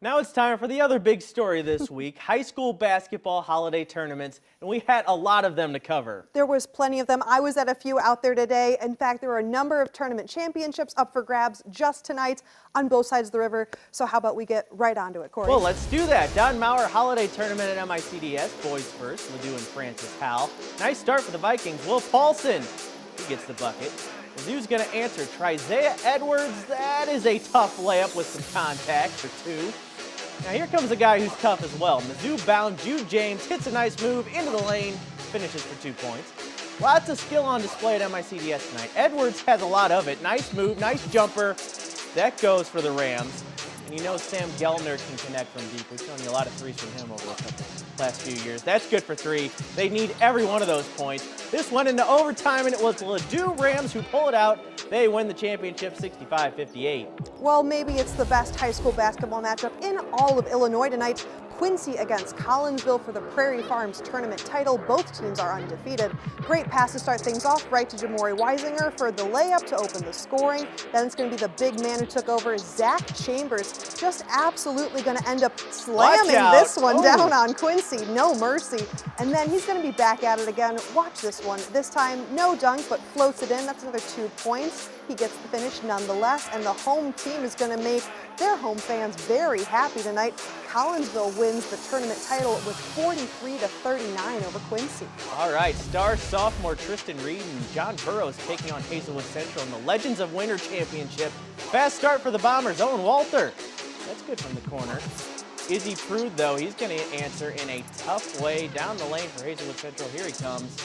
Now it's time for the other big story this week, high school basketball holiday tournaments, and we had a lot of them to cover. There was plenty of them. I was at a few out there today. In fact, there were a number of tournament championships up for grabs just tonight on both sides of the river. So how about we get right onto it, Corey? Well, let's do that. Don Mauer Holiday Tournament at MICDS, boys first, Ledoux and Francis Howell. Nice start for the Vikings. Will Paulson, he gets the bucket. Mizzou's going to answer. Trizea Edwards, that is a tough layup with some contact for two. Now here comes a guy who's tough as well. Mizzou bound Jude James hits a nice move into the lane, finishes for 2 points. Lots of skill on display at MICDS tonight. Edwards has a lot of it. Nice move, nice jumper. That goes for the Rams. And you know Sam Gelner can connect from deep. We've shown you a lot of threes from him over the last few years. That's good for 3. They need every one of those points. This went into overtime, and it was the Ledoux Rams who pull it out. They win the championship 65-58. Well, maybe it's the best high school basketball matchup in all of Illinois tonight. Quincy against Collinsville for the Prairie Farms tournament title. Both teams are undefeated. Great pass to start things off, right to Jamori Weisinger for the layup to open the scoring. Then it's going to be the big man who took over, Zach Chambers, just absolutely going to end up slamming this one down on Quincy. No mercy. And then he's going to be back at it again. Watch this one. This time, no dunk, but floats it in. That's another 2 points. He gets the finish nonetheless, and the home team is going to make their home fans very happy tonight. Collinsville wins the tournament title with 43-39 over Quincy. All right, star sophomore Tristan Reed and John Burrows taking on Hazelwood Central in the Legends of Winter Championship. Fast start for the Bombers. Owen Walter, that's good from the corner. Izzy Prude, though, he's going to answer in a tough way down the lane for Hazelwood Central. Here he comes.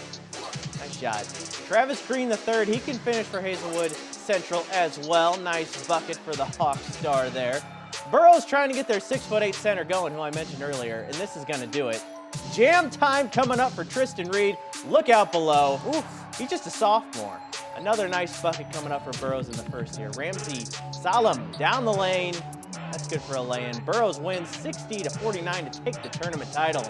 Nice shot. Travis Green III, he can finish for Hazelwood Central as well. Nice bucket for the Hawk star there. Burrows trying to get their 6'8" center going, who I mentioned earlier, and this is going to do it. Jam time coming up for Tristan Reed. Look out below. Oof, he's just a sophomore. Another nice bucket coming up for Burrows in the first here. Ramsey Salam down the lane. That's good for a lay-in. Burrows wins 60-49 to take the tournament title.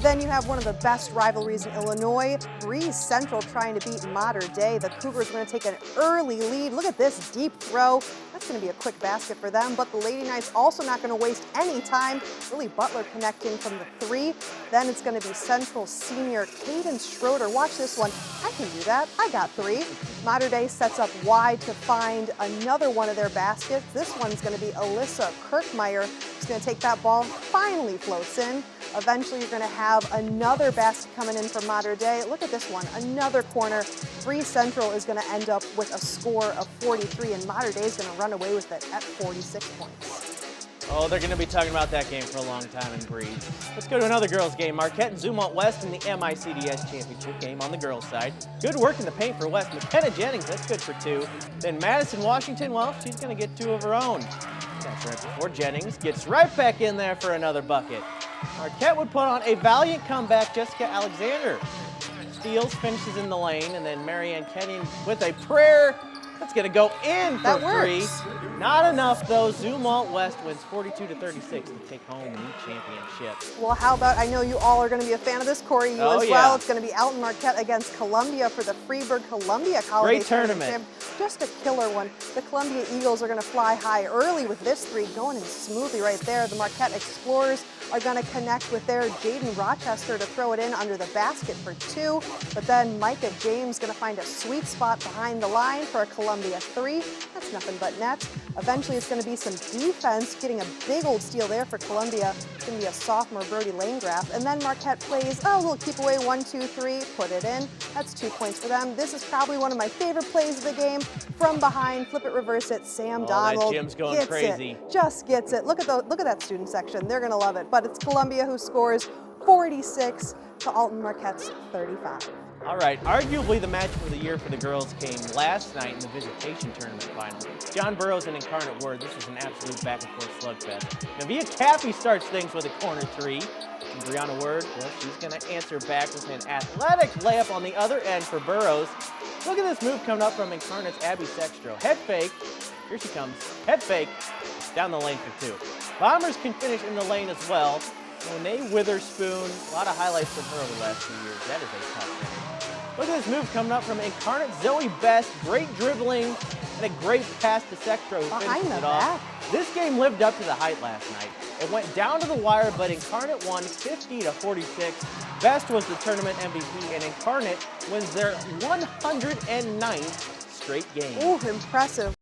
Then you have one of the best rivalries in Illinois, Breeze Central trying to beat Mater Dei. The Cougars are going to take an early lead. Look at this deep throw. That's going to be a quick basket for them, but the Lady Knights also not going to waste any time. Really Butler connecting from the 3. Then it's going to be Central senior Caden Schroeder. Watch this one. I can do that. I got 3. Mater Dei sets up wide to find another one of their baskets. This one's going to be Alyssa Kirkmeyer. She's going to take that ball, finally floats in. Eventually, you're going to have another basket coming in from Mater Dei. Look at this one, another corner. Breeze Central is going to end up with a score of 43, and Mater Dei is going to run away with it at 46 points. Oh, they're going to be talking about that game for a long time in Breeze. Let's go to another girls' game. Marquette and Zumwalt West in the MICDS championship game on the girls' side. Good work in the paint for West. McKenna Jennings, that's good for 2. Then Madison Washington, well, she's going to get 2 of her own. That's right before Jennings gets right back in there for another bucket. Marquette would put on a valiant comeback. Jessica Alexander steals, finishes in the lane, and then Marianne Kenyon with a prayer. That's going to go in for 3. Not enough, though. Zumwalt West wins 42-36 to take home the championship. Well, how about, I know you all are going to be a fan of this, Corey, you as well. It's going to be Alton Marquette against Columbia for the Freeburg-Columbia Holiday Great tournament. Just a killer one. The Columbia Eagles are going to fly high early with this 3, going in smoothly right there. The Marquette Explorers are going to connect with their Jaden Rochester to throw it in under the basket for 2. But then Micah James going to find a sweet spot behind the line for a Columbia 3. That's nothing but net. Eventually, it's going to be some defense, getting a big old steal there for Columbia. It's going to be a sophomore Brody Lanegraf. And then Marquette plays, a little keep away, 1, 2, 3, put it in. That's 2 points for them. This is probably one of my favorite plays of the game. From behind, flip it, reverse it. Sam Donald that Jim's going crazy. Just gets it. Look at that student section. They're going to love it. But it's Columbia who scores 46 to Alton Marquette's 35. All right, arguably the match of the year for the girls came last night in the visitation tournament final. John Burrows and Incarnate Word. This was an absolute back-and-forth slugfest. Navia Caffey starts things with a corner 3. And Brianna Word, well, she's going to answer back with an athletic layup on the other end for Burrows. Look at this move coming up from Incarnate's Abby Sextro. Head fake. Here she comes. Head fake. Down the lane for 2. Bombers can finish in the lane as well. Monet Witherspoon, a lot of highlights from her over the last few years. That is a tough thing. Look at this move coming up from Incarnate Zoe Best. Great dribbling and a great pass to Sextro who finishes it off. This game lived up to the hype last night. It went down to the wire, but Incarnate won 50-46. Best was the tournament MVP, and Incarnate wins their 109th straight game. Ooh, impressive.